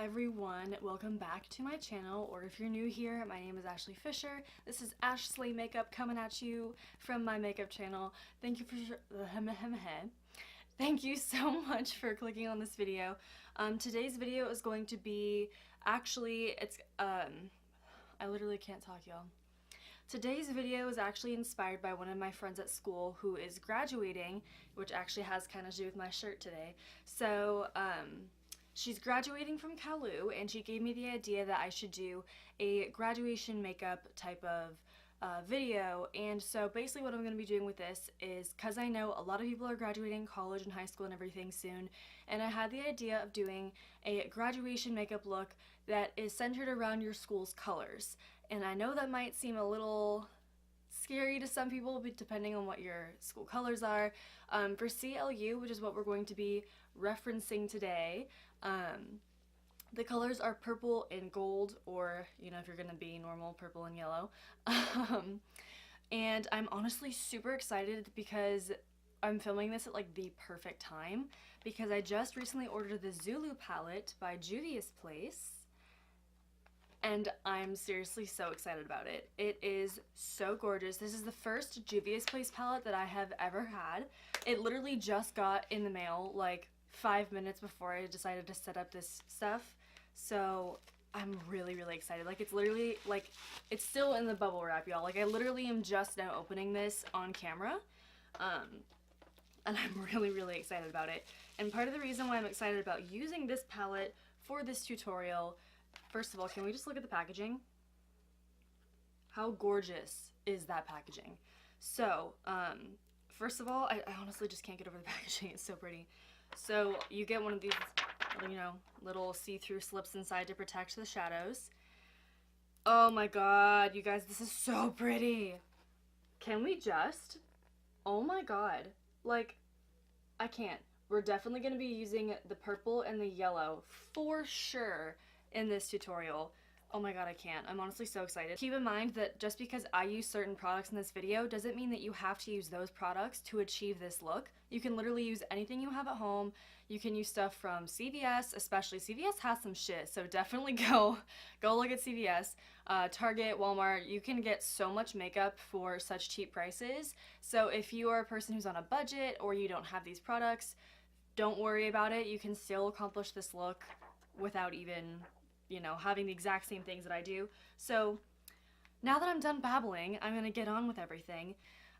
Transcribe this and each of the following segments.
everyone, welcome back to my channel, or if you're new here, my name is Ashley Fisher. This is Ashley Makeup coming at you from my makeup channel. Thank you Thank you so much for clicking on this video. Today's video is going to be, I literally can't talk, y'all. Today's video is actually inspired by one of my friends at school who is graduating, which actually has kind of to do with my shirt today. So, she's graduating from Kalu, and she gave me the idea that I should do a graduation makeup type of video. And so basically what I'm going to be doing with this is, because I know a lot of people are graduating college and high school and everything soon, and I had the idea of doing a graduation makeup look that is centered around your school's colors. And I know that might seem a little scary to some people, but depending on what your school colors are. For CLU, which is what we're going to be referencing today, the colors are purple and gold, or, you know, if you're gonna be normal, purple and yellow. And I'm honestly super excited because I'm filming this at like the perfect time, because I just recently ordered the Zulu palette by Beauties Place. And I'm seriously so excited about it. It is so gorgeous. This is the first Juvia's Place palette that I have ever had. It literally just got in the mail like 5 minutes before I decided to set up this stuff. So I'm really excited. Like, it's literally like, it's still in the bubble wrap, y'all. Like, I literally am just now opening this on camera. And I'm really excited about it. And part of the reason why I'm excited about using this palette for this tutorial, first of all, can we just look at the packaging? How gorgeous is that packaging? So, first of all, I honestly just can't get over the packaging. It's so pretty. So, you get one of these, you know, little see-through slips inside to protect the shadows. Oh my god, you guys, this is so pretty. Can we just? Oh my god. Like, I can't. We're definitely going to be using the purple and the yellow for sure in this tutorial. Oh my god, I can't. I'm honestly so excited. Keep in mind that just because I use certain products in this video doesn't mean that you have to use those products to achieve this look. You can literally use anything you have at home. You can use stuff from CVS, especially. CVS has some shit, so definitely go look at CVS. Target, Walmart, you can get so much makeup for such cheap prices. So if you are a person who's on a budget or you don't have these products, don't worry about it. You can still accomplish this look without even, you know, having the exact same things that I do. So now that I'm done babbling, I'm gonna get on with everything.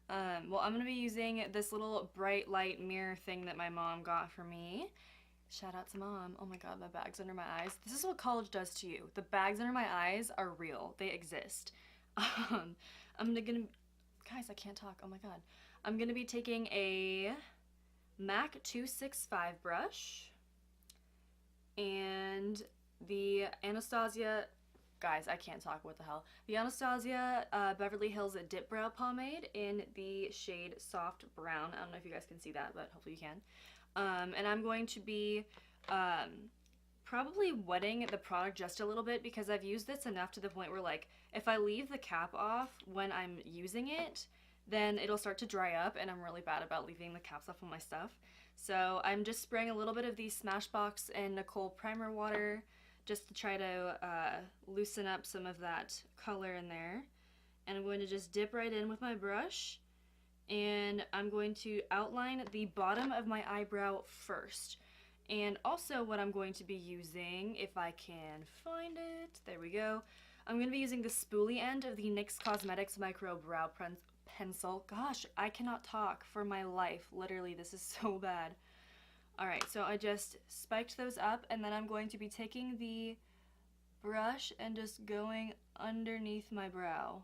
Well, I'm gonna be using this little bright light mirror thing that my mom got for me. Shout out to Mom. Oh my god, my bag's under my eyes. This is what college does to you. The bags under my eyes are real. They exist. I'm gonna, guys, I can't talk. Oh my god. I'm gonna be taking a MAC 265 brush and the Anastasia, guys, I can't talk, what the hell. The Anastasia Beverly Hills Dip Brow Pomade in the shade Soft Brown. I don't know if you guys can see that, but hopefully you can. And I'm going to be probably wetting the product just a little bit, because I've used this enough to the point where, like, if I leave the cap off when I'm using it, then it'll start to dry up, and I'm really bad about leaving the caps off on my stuff. So I'm just spraying a little bit of the Smashbox and Nicole primer water just to try to loosen up some of that color in there. And I'm going to just dip right in with my brush, and I'm going to outline the bottom of my eyebrow first. And also what I'm going to be using, if I can find it, there we go, I'm going to be using the spoolie end of the NYX Cosmetics Micro Brow Pencil. Gosh, I cannot talk for my life. Literally, this is so bad. Alright, so I just spiked those up, and then I'm going to be taking the brush and just going underneath my brow.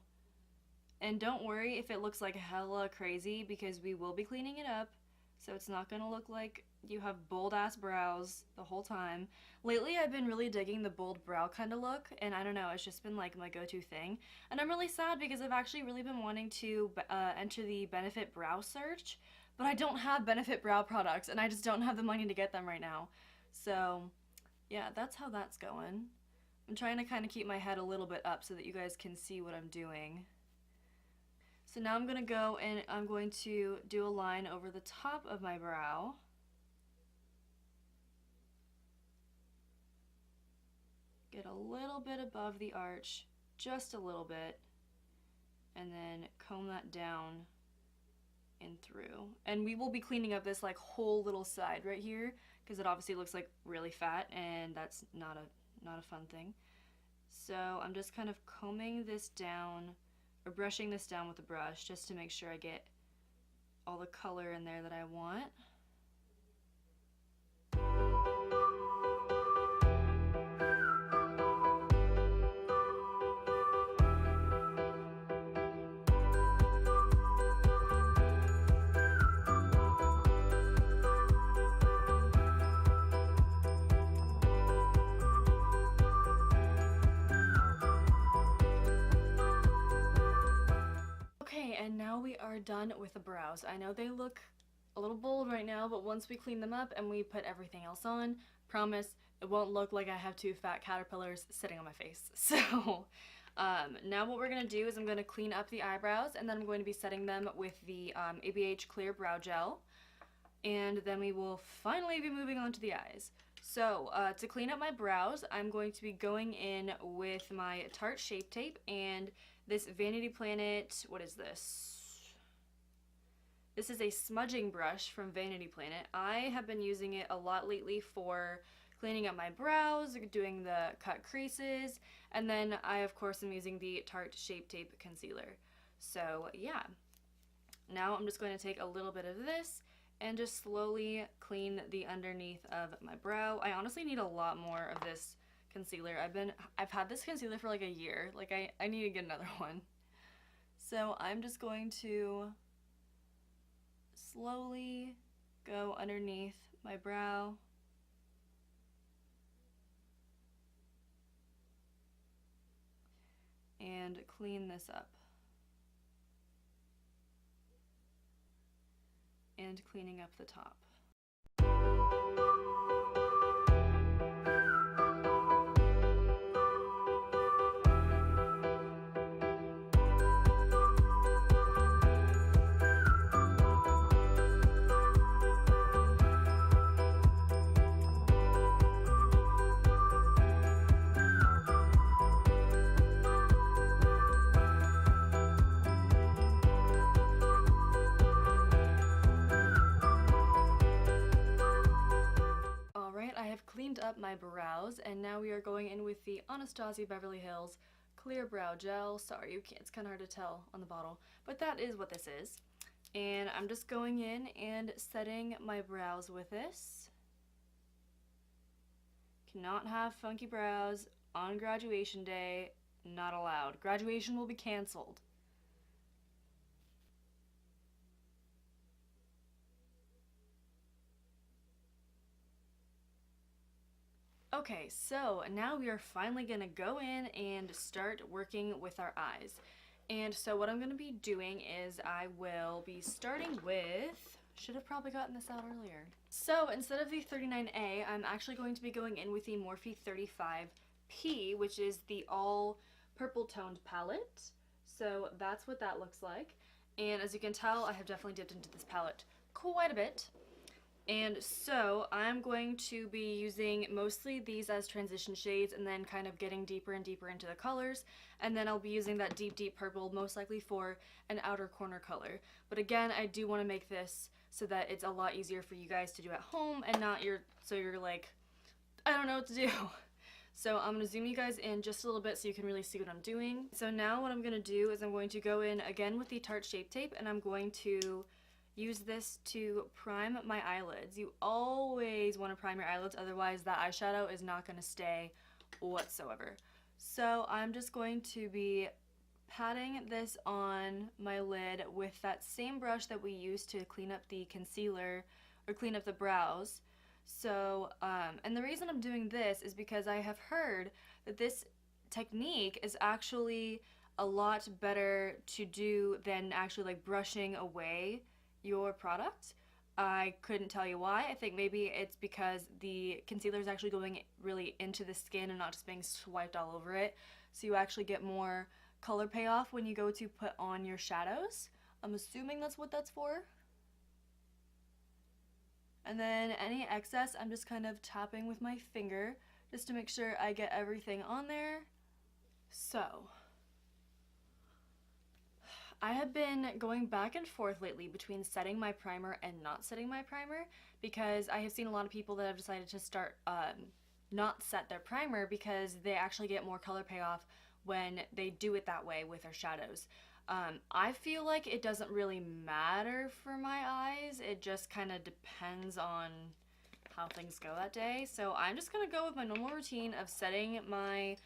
And don't worry if it looks like hella crazy, because we will be cleaning it up, so it's not gonna look like you have bold ass brows the whole time. Lately I've been really digging the bold brow kind of look, and I don't know, it's just been like my go-to thing. And I'm really sad because I've actually really been wanting to enter the Benefit Brow search, but I don't have Benefit Brow products, and I just don't have the money to get them right now. So yeah, that's how that's going. I'm trying to kind of keep my head a little bit up so that you guys can see what I'm doing. So now I'm gonna go and I'm going to do a line over the top of my brow. get a little bit above the arch, just a little bit, and then comb that down and through. And we will be cleaning up this like whole little side right here because it obviously looks like really fat, and that's not a fun thing. So I'm just kind of combing this down, or brushing this down with a brush, just to make sure I get all the color in there that I want. And now we are done with the brows. I know they look a little bold right now, but once we clean them up and we put everything else on, promise it won't look like I have two fat caterpillars sitting on my face. So now what we're going to do is I'm going to clean up the eyebrows, and then I'm going to be setting them with the ABH Clear Brow Gel, and then we will finally be moving on to the eyes. So to clean up my brows, I'm going to be going in with my Tarte Shape Tape and this Vanity Planet, what is this? This is a smudging brush from Vanity Planet. I have been using it a lot lately for cleaning up my brows, doing the cut creases, and then I of course am using the Tarte Shape Tape Concealer. So yeah, now I'm just going to take a little bit of this and just slowly clean the underneath of my brow. I honestly need a lot more of this concealer. I've had this concealer for like a year. Like I need to get another one. So I'm just going to slowly go underneath my brow. And clean this up. And cleaning up the top. Up my brows, and now we are going in with the Anastasia Beverly Hills Clear Brow Gel. Sorry, it's kind of hard to tell on the bottle, but that is what this is. And I'm just going in and setting my brows with this. Cannot have funky brows on graduation day. Not allowed. Graduation will be canceled. Okay, so now we are finally going to go in and start working with our eyes. And so what I'm going to be doing is I will be starting with, should have probably gotten this out earlier. So instead of the 39A, I'm actually going to be going in with the Morphe 35P, which is the all purple toned palette. So that's what that looks like. And as you can tell, I have definitely dipped into this palette quite a bit. And so I'm going to be using mostly these as transition shades and then kind of getting deeper and deeper into the colors. And then I'll be using that deep, deep purple most likely for an outer corner color. But again, I do want to make this so that it's a lot easier for you guys to do at home and not so you're like, I don't know what to do. So I'm going to zoom you guys in just a little bit so you can really see what I'm doing. So now what I'm going to do is I'm going to go in again with the Tarte Shape Tape, and I'm going to use this to prime my eyelids. You always want to prime your eyelids, otherwise that eyeshadow is not going to stay whatsoever. So I'm just going to be patting this on my lid with that same brush that we used to clean up the concealer or clean up the brows. So, and the reason I'm doing this is because I have heard that this technique is actually a lot better to do than actually like brushing away your product. I couldn't tell you why. I think maybe it's because the concealer is actually going really into the skin and not just being swiped all over it. So you actually get more color payoff when you go to put on your shadows. I'm assuming that's what that's for. And then any excess, I'm just kind of tapping with my finger just to make sure I get everything on there. So, I have been going back and forth lately between setting my primer and not setting my primer because I have seen a lot of people that have decided to start not set their primer because they actually get more color payoff when they do it that way with their shadows. I feel like it doesn't really matter for my eyes. It just kind of depends on how things go that day. So I'm just going to go with my normal routine of setting my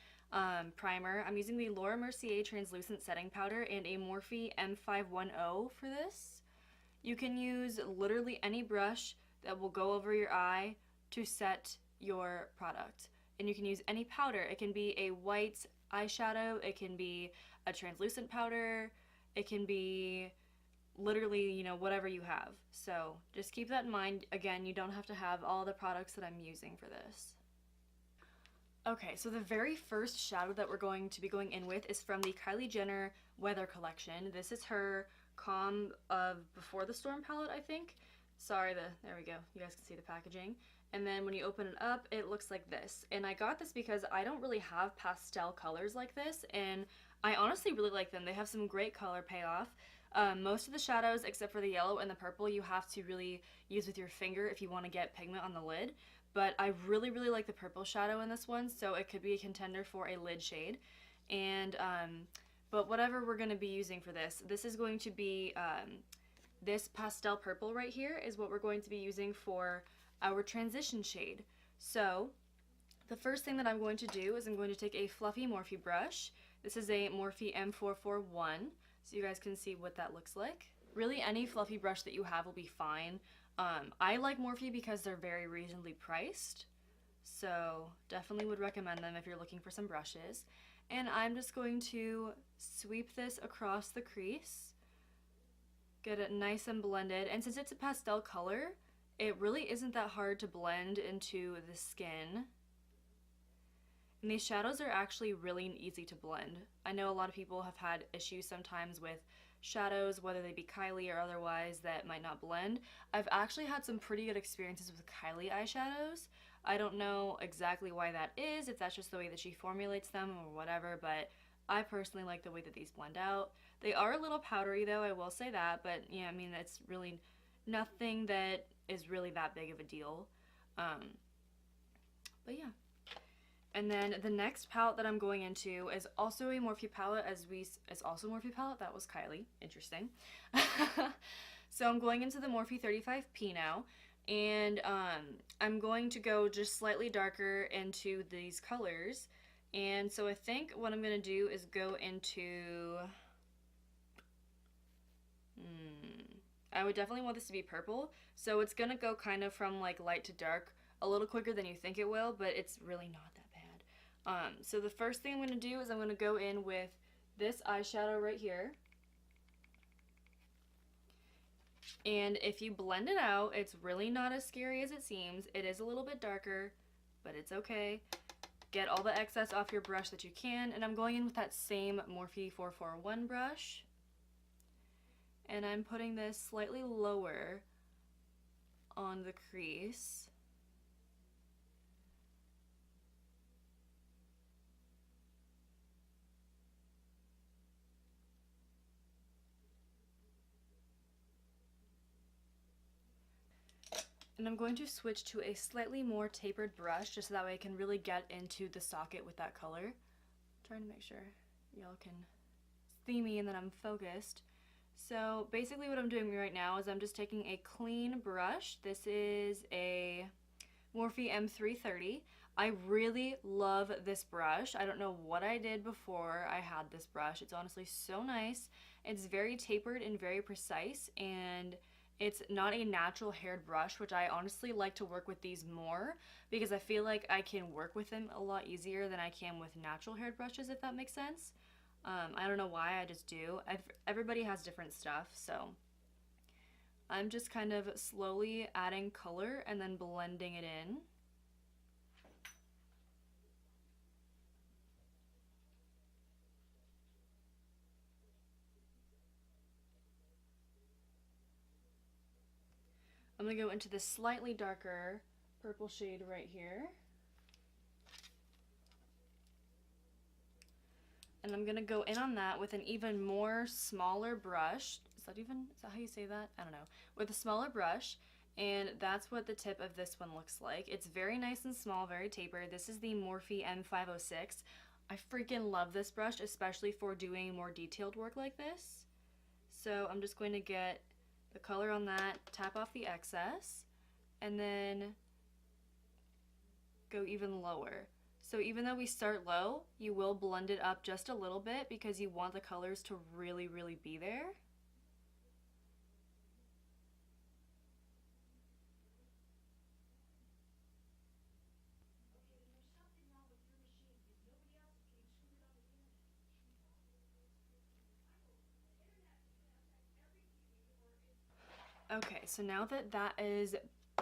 primer. I'm using the Laura Mercier translucent setting powder and a Morphe M510 for this. You can use literally any brush that will go over your eye to set your product. And you can use any powder. It can be a white eyeshadow, it can be a translucent powder, it can be literally, you know, whatever you have. So just keep that in mind. Again, you don't have to have all the products that I'm using for this. Okay, so the very first shadow that we're going to be going in with is from the Kylie Jenner Weather Collection. This is her Calm of Before the Storm palette, I think. Sorry, there we go. You guys can see the packaging. And then when you open it up, it looks like this. And I got this because I don't really have pastel colors like this, and I honestly really like them. They have some great color payoff. Most of the shadows, except for the yellow and the purple, you have to really use with your finger if you want to get pigment on the lid. But I really, really like the purple shadow in this one, so it could be a contender for a lid shade. And, but whatever we're going to be using for this, this is going to be, this pastel purple right here is what we're going to be using for our transition shade. So, the first thing that I'm going to do is I'm going to take a fluffy Morphe brush. This is a Morphe M441, so you guys can see what that looks like. Really, any fluffy brush that you have will be fine. I like Morphe because they're very reasonably priced, so definitely would recommend them if you're looking for some brushes. And I'm just going to sweep this across the crease, get it nice and blended, and since it's a pastel color, it really isn't that hard to blend into the skin. And these shadows are actually really easy to blend. I know a lot of people have had issues sometimes with shadows, whether they be Kylie or otherwise, that might not blend. I've actually had some pretty good experiences with Kylie eyeshadows. I don't know exactly why that is, if that's just the way that she formulates them or whatever, but I personally like the way that these blend out. They are a little powdery though, I will say that, but yeah, I mean, it's really nothing that is really that big of a deal. But yeah. And then the next palette that I'm going into is also a Morphe palette, it's also a Morphe palette, that was Kylie, interesting. So I'm going into the Morphe 35P now, and I'm going to go just slightly darker into these colors. And so I think what I'm going to do is go into, I would definitely want this to be purple, so it's going to go kind of from like light to dark a little quicker than you think it will, but it's really not that bad. So the first thing I'm going to do is I'm going to go in with this eyeshadow right here. And if you blend it out, it's really not as scary as it seems. It is a little bit darker, but it's okay. Get all the excess off your brush that you can, and I'm going in with that same Morphe 441 brush. And I'm putting this slightly lower on the crease. And I'm going to switch to a slightly more tapered brush just so that way I can really get into the socket with that color. I'm trying to make sure y'all can see me and that I'm focused. So basically what I'm doing right now is I'm just taking a clean brush. This is a Morphe M330. I really love this brush. I don't know what I did before I had this brush. It's honestly so nice. It's very tapered and very precise, and it's not a natural haired brush, which I honestly like to work with these more because I feel like I can work with them a lot easier than I can with natural haired brushes, if that makes sense. I don't know why, I just do. Everybody has different stuff, so I'm just kind of slowly adding color and then blending it in. I'm going to go into this slightly darker purple shade right here. And I'm gonna go in on that with an even more smaller brush. Is that how you say that? I don't know. With a smaller brush, and that's what the tip of this one looks like. It's very nice and small, very tapered. This is the Morphe M506. I freaking love this brush, especially for doing more detailed work like this. So I'm just going to get the color on that, tap off the excess, and then go even lower. So even though we start low, you will blend it up just a little bit because you want the colors to really, really be there. Okay, so now that that is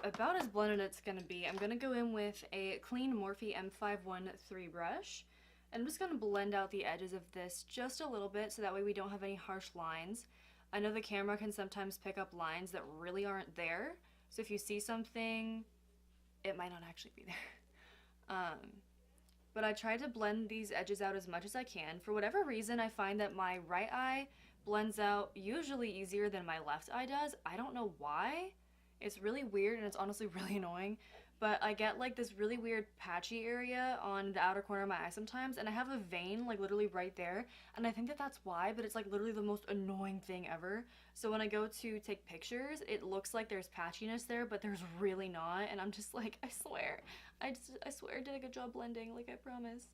about as blended as it's going to be, I'm going to go in with a clean Morphe M513 brush. And I'm just going to blend out the edges of this just a little bit so that way we don't have any harsh lines. I know the camera can sometimes pick up lines that really aren't there. So if you see something, it might not actually be there. But I try to blend these edges out as much as I can. For whatever reason, I find that my right eye blends out usually easier than my left eye does. I don't know why. It's really weird and it's honestly really annoying. But I get like this really weird patchy area on the outer corner of my eye sometimes, and I have a vein like literally right there, and I think that that's why, but it's like literally the most annoying thing ever. So when I go to take pictures, it looks like there's patchiness there, but there's really not, and I'm just like, I swear I did a good job blending, like I promise.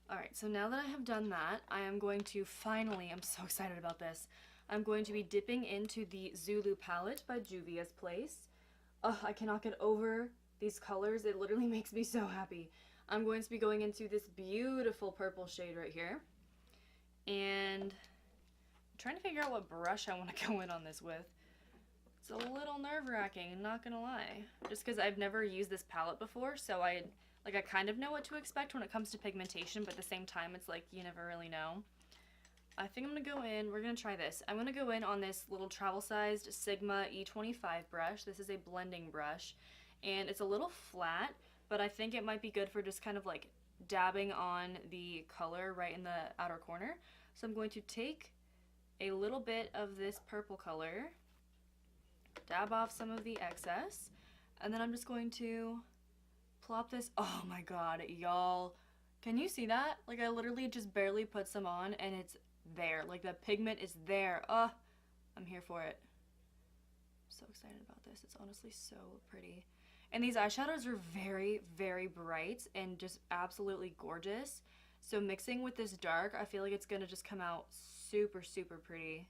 Alright, so now that I have done that, I am going to finally, I'm so excited about this, I'm going to be dipping into the Zulu palette by Juvia's Place. Ugh, I cannot get over these colors. It literally makes me so happy. I'm going to be going into this beautiful purple shade right here. And I'm trying to figure out what brush I want to go in on this with. It's a little nerve-wracking, not gonna lie. Just because I've never used this palette before, so I kind of know what to expect when it comes to pigmentation, but at the same time, it's like you never really know. I think I'm going to go in, we're going to try this. I'm going to go in on this little travel-sized Sigma E25 brush. This is a blending brush, and it's a little flat, but I think it might be good for just kind of like dabbing on the color right in the outer corner. So I'm going to take a little bit of this purple color, dab off some of the excess, and then I'm just going to plop this. Oh my god, y'all. Can you see that? Like I literally just barely put some on and it's there. Like the pigment is there. I'm here for it. I'm so excited about this. It's honestly so pretty. And these eyeshadows are very, very bright and just absolutely gorgeous. So mixing with this dark, I feel like it's gonna just come out super, super pretty.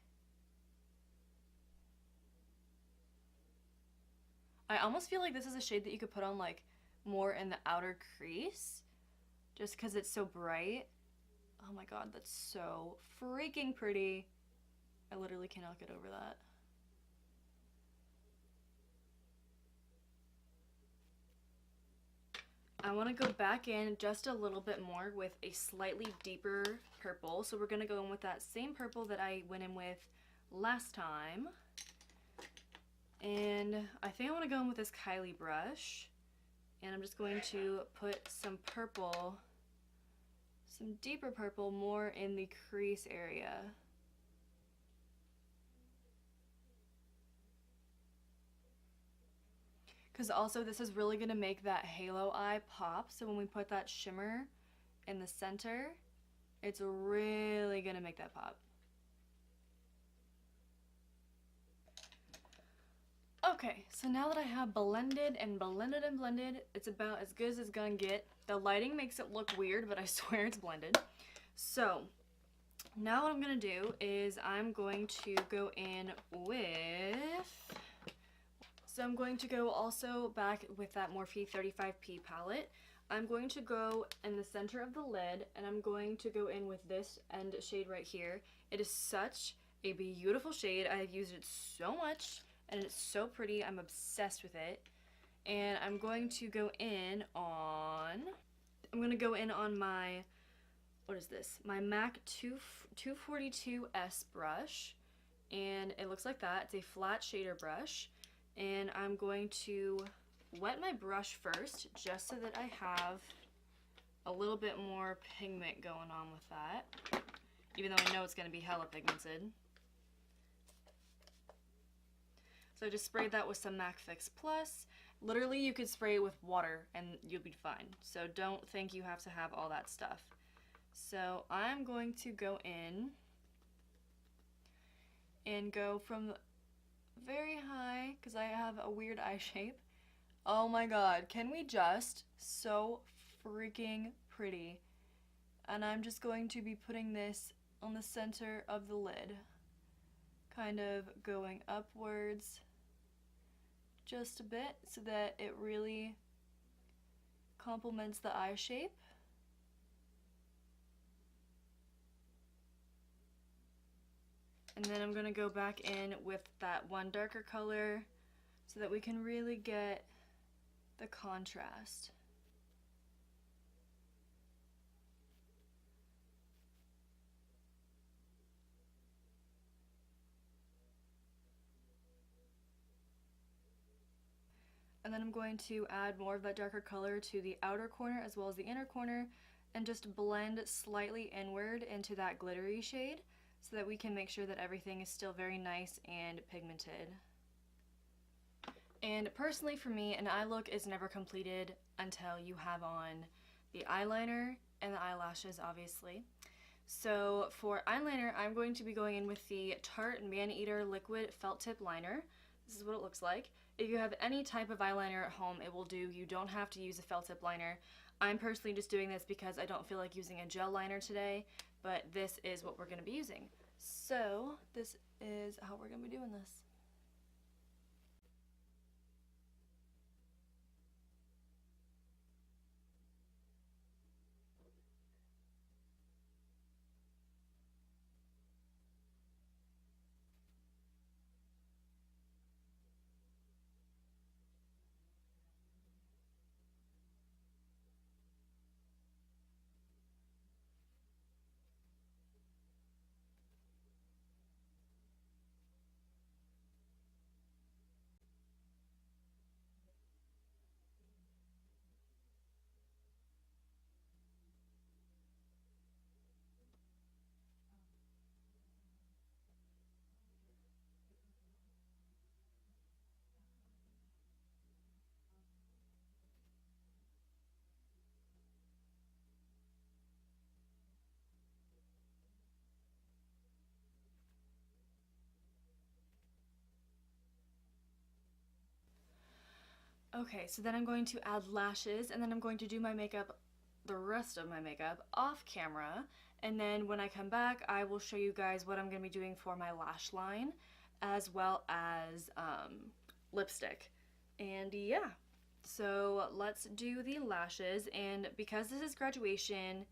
I almost feel like this is a shade that you could put on like more in the outer crease just because it's so bright. Oh my god, that's so freaking pretty. I literally cannot get over that. I want to go back in just a little bit more with a slightly deeper purple. So we're going to go in with that same purple that I went in with last time. And I think I want to go in with this Kylie brush. And I'm just going to put some purple, some deeper purple, more in the crease area. Because also this is really going to make that halo eye pop. So when we put that shimmer in the center, it's really going to make that pop. Okay, so now that I have blended and blended and blended, it's about as good as it's gonna get. The lighting makes it look weird, but I swear it's blended. So now what I'm gonna do is I'm going to go in with, so I'm going to go also back with that Morphe 35P palette. I'm going to go in the center of the lid, and I'm going to go in with this end shade right here. It is such a beautiful shade. I have used it so much, and it's so pretty. I'm obsessed with it. And I'm going to go in on, my, what is this? My MAC 242S brush. And it looks like that. It's a flat shader brush. And I'm going to wet my brush first, just so that I have a little bit more pigment going on with that, even though I know it's going to be hella pigmented. So I just sprayed that with some MAC Fix Plus. Literally, you could spray it with water and you'll be fine. So don't think you have to have all that stuff. So I'm going to go in and go from very high, because I have a weird eye shape. Oh my god, can we just? So freaking pretty. And I'm just going to be putting this on the center of the lid, kind of going upwards just a bit so that it really complements the eye shape. And then I'm going to go back in with that one darker color so that we can really get the contrast. And then I'm going to add more of that darker color to the outer corner as well as the inner corner and just blend slightly inward into that glittery shade so that we can make sure that everything is still very nice and pigmented. And personally for me, an eye look is never completed until you have on the eyeliner and the eyelashes, obviously. So for eyeliner, I'm going to be going in with the Tarte Maneater Liquid Felt Tip Liner. This is what it looks like. If you have any type of eyeliner at home, it will do. You don't have to use a felt tip liner. I'm personally just doing this because I don't feel like using a gel liner today, but this is what we're going to be using. So this is how we're going to be doing this. Okay, so then I'm going to add lashes, and then I'm going to do my makeup, the rest of my makeup, off camera. And then when I come back, I will show you guys what I'm going to be doing for my lash line, as well as lipstick. And yeah, so let's do the lashes. And because this is graduation,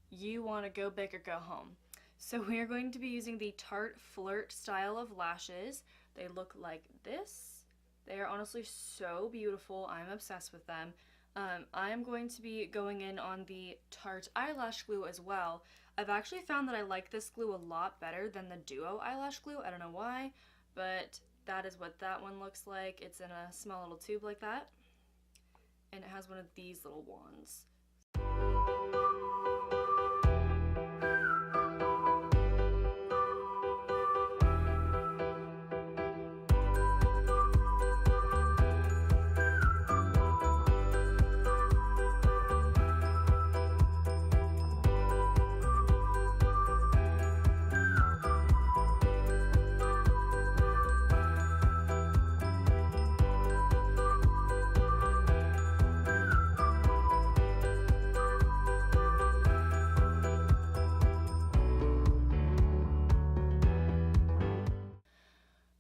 you want to go big or go home. So we are going to be using the Tarte Flirt style of lashes. They look like this. They are honestly so beautiful. I'm obsessed with them. I'm going to be going in on the Tarte eyelash glue as well. I've actually found that I like this glue a lot better than the Duo eyelash glue. I don't know why, but that is what that one looks like. It's in a small little tube like that, and it has one of these little wands.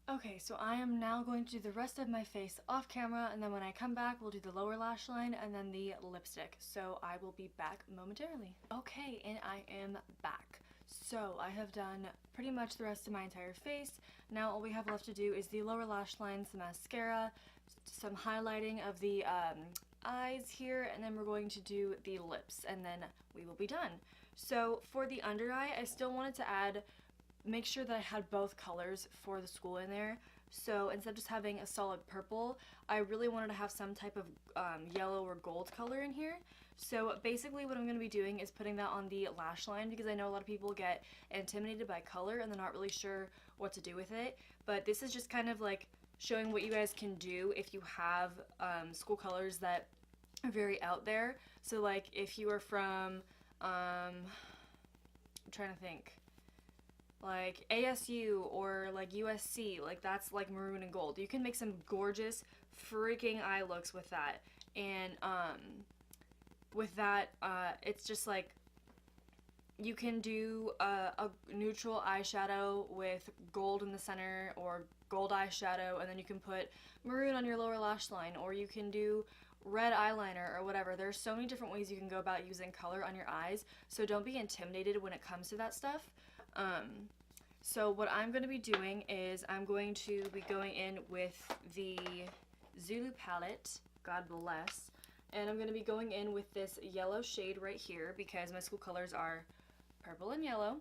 Okay, so I am now going to do the rest of my face off camera, and then when I come back, we'll do the lower lash line and then the lipstick. So I will be back momentarily. Okay, and I am back. So I have done pretty much the rest of my entire face. Now all we have left to do is the lower lash line, some mascara, some highlighting of the eyes here, and then we're going to do the lips, and then we will be done. So for the under eye, I still wanted to make sure that I had both colors for the school in there. So instead of just having a solid purple, I really wanted to have some type of yellow or gold color in here. So basically what I'm going to be doing is putting that on the lash line, because I know a lot of people get intimidated by color and they're not really sure what to do with it. But this is just kind of like showing what you guys can do if you have school colors that are very out there. So like if you are from, I'm trying to think, like ASU or like USC, like that's like maroon and gold. You can make some gorgeous freaking eye looks with that. And with that, it's just like you can do a neutral eyeshadow with gold in the center, or gold eyeshadow, and then you can put maroon on your lower lash line, or you can do red eyeliner or whatever. There's so many different ways you can go about using color on your eyes, so don't be intimidated when it comes to that stuff. So what I'm going to be doing is I'm going to be going in with the Zulu palette, God bless, and I'm going to be going in with this yellow shade right here because my school colors are purple and yellow.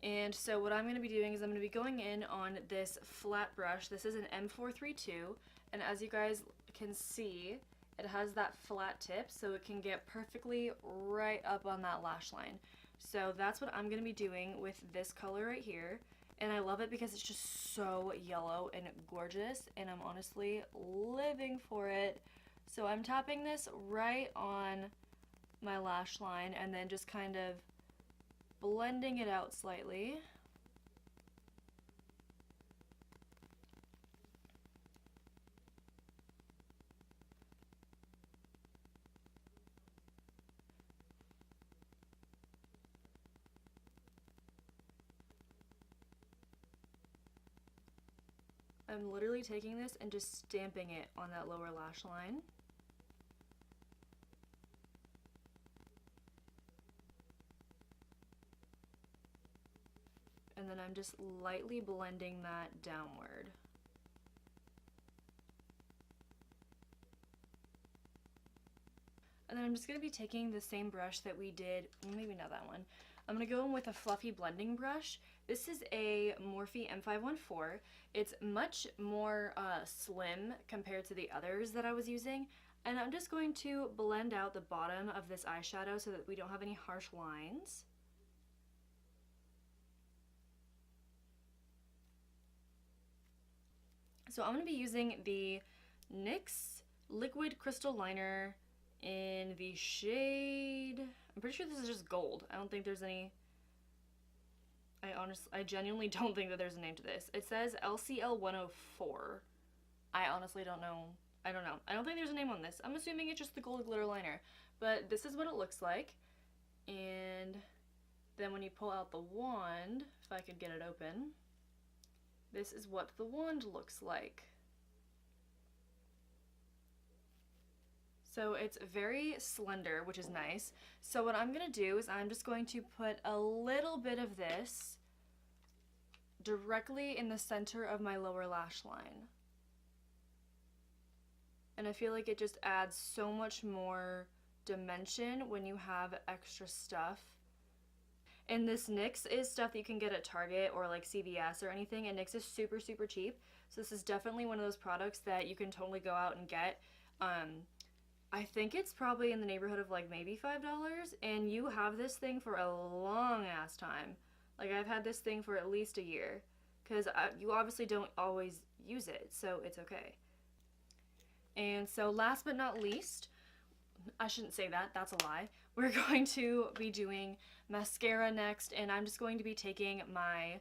And so what I'm going to be doing is I'm going to be going in on this flat brush. This is an M432, and as you guys can see, it has that flat tip so it can get perfectly right up on that lash line. So that's what I'm going to be doing with this color right here, and I love it because it's just so yellow and gorgeous, and I'm honestly living for it. So I'm tapping this right on my lash line and then just kind of blending it out slightly. I'm literally taking this and just stamping it on that lower lash line. And then I'm just lightly blending that downward. And then I'm just going to be taking the same brush that we did, maybe not that one. I'm going to go in with a fluffy blending brush. This is a Morphe M514. It's much more slim compared to the others that I was using. And I'm just going to blend out the bottom of this eyeshadow so that we don't have any harsh lines. So I'm going to be using the NYX Liquid Crystal Liner in the shade, I'm pretty sure this is just gold. I don't think there's any, I genuinely don't think that there's a name to this. It says LCL 104. I honestly don't know. I don't know. I don't think there's a name on this. I'm assuming it's just the gold glitter liner. But this is what it looks like. And then when you pull out the wand, if I could get it open, this is what the wand looks like. So it's very slender, which is nice. So what I'm going to do is I'm just going to put a little bit of this directly in the center of my lower lash line. And I feel like it just adds so much more dimension when you have extra stuff. And this NYX is stuff that you can get at Target or like CVS or anything, and NYX is super, super cheap. So this is definitely one of those products that you can totally go out and get. I think it's probably in the neighborhood of like maybe $5, and you have this thing for a long ass time. Like I've had this thing for at least a year, because you obviously don't always use it, so it's okay. And so last but not least, I shouldn't say that, that's a lie. We're going to be doing mascara next, and I'm just going to be taking my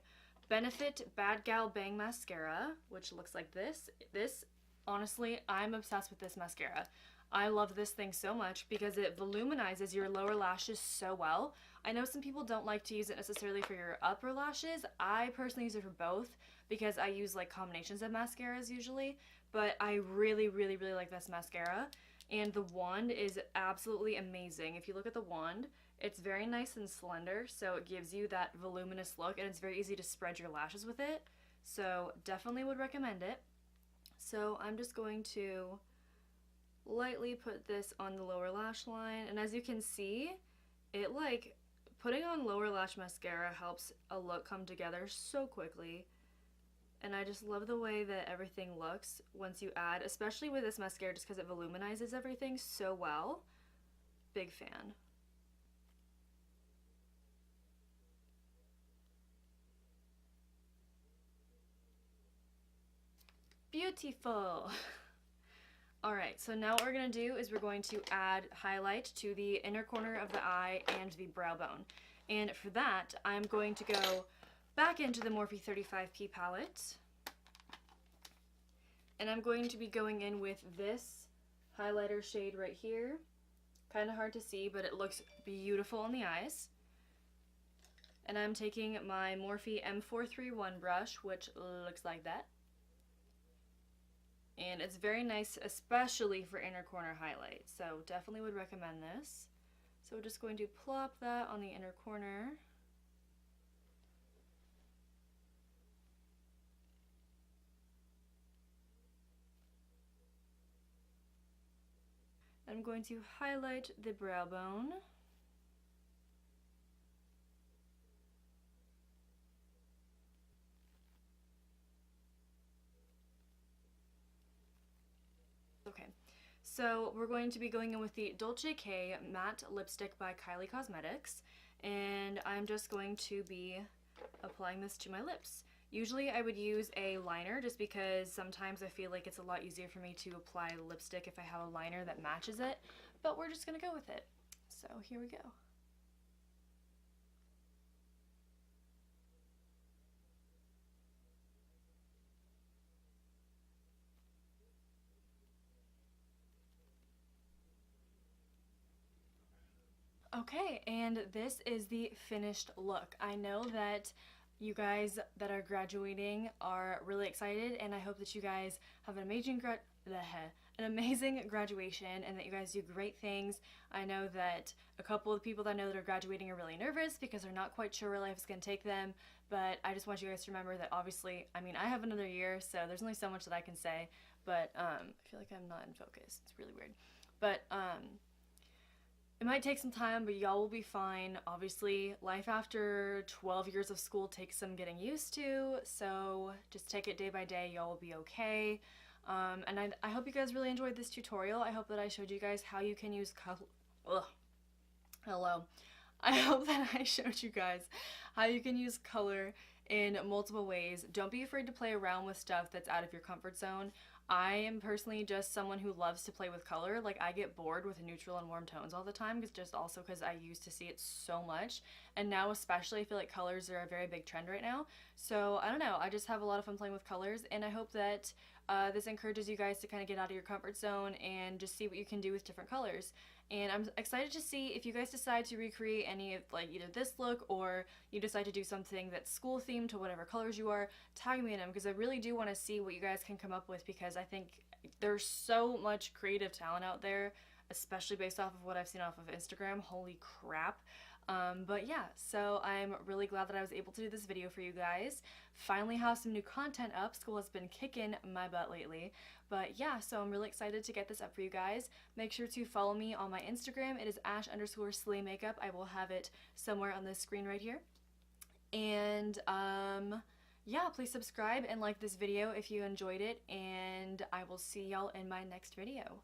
Benefit Bad Gal Bang Mascara, which looks like this. Honestly, I'm obsessed with this mascara. I love this thing so much because it voluminizes your lower lashes so well. I know some people don't like to use it necessarily for your upper lashes. I personally use it for both because I use like combinations of mascaras usually, but I really, really, really like this mascara. And the wand is absolutely amazing. If you look at the wand, it's very nice and slender, so it gives you that voluminous look, and it's very easy to spread your lashes with it. So definitely would recommend it. So I'm just going to lightly put this on the lower lash line, and as you can see, it like putting on lower lash mascara helps a look come together so quickly, And I just love the way that everything looks once you add, especially with this mascara, just because it voluminizes everything so well. Big fan. Beautiful. Alright, so now what we're going to do is we're going to add highlight to the inner corner of the eye and the brow bone. And for that, I'm going to go back into the Morphe 35P palette. And I'm going to be going in with this highlighter shade right here. Kind of hard to see, but it looks beautiful on the eyes. And I'm taking my Morphe M431 brush, which looks like that. And it's very nice, especially for inner corner highlight. So definitely would recommend this. So we're just going to plop that on the inner corner. I'm going to highlight the brow bone. Okay, so we're going to be going in with the Dolce K Matte Lipstick by Kylie Cosmetics, and I'm just going to be applying this to my lips. Usually I would use a liner just because sometimes I feel like it's a lot easier for me to apply lipstick if I have a liner that matches it, but we're just going to go with it. So here we go. Okay, and this is the finished look. I know that you guys that are graduating are really excited, and I hope that you guys have an amazing graduation and that you guys do great things. I know that a couple of people that I know that are graduating are really nervous because they're not quite sure where life is going to take them, but I just want you guys to remember that obviously, I mean, I have another year, so there's only so much that I can say, but I feel like I'm not in focus. It's really weird. But it might take some time, but y'all will be fine. Obviously, life after 12 years of school takes some getting used to, so just take it day by day. Y'all will be okay. And I hope you guys really enjoyed this tutorial. I hope that I showed you guys how you can use Hello. I hope that I showed you guys how you can use color in multiple ways. Don't be afraid to play around with stuff that's out of your comfort zone. I am personally just someone who loves to play with color. Like, I get bored with neutral and warm tones all the time, just also because I used to see it so much, and now especially I feel like colors are a very big trend right now. So I don't know, I just have a lot of fun playing with colors, and I hope that this encourages you guys to kind of get out of your comfort zone and just see what you can do with different colors. And I'm excited to see if you guys decide to recreate any of, like, either this look or you decide to do something that's school themed to whatever colors you are. Tag me in them, because I really do want to see what you guys can come up with, because I think there's so much creative talent out there, especially based off of what I've seen off of Instagram. Holy crap. But yeah, so I'm really glad that I was able to do this video for you guys. Finally have some new content up. School has been kicking my butt lately. But yeah, so I'm really excited to get this up for you guys. Make sure to follow me on my Instagram. It is ash_slay_makeup. I will have it somewhere on this screen right here. And yeah, please subscribe and like this video if you enjoyed it, and I will see y'all in my next video.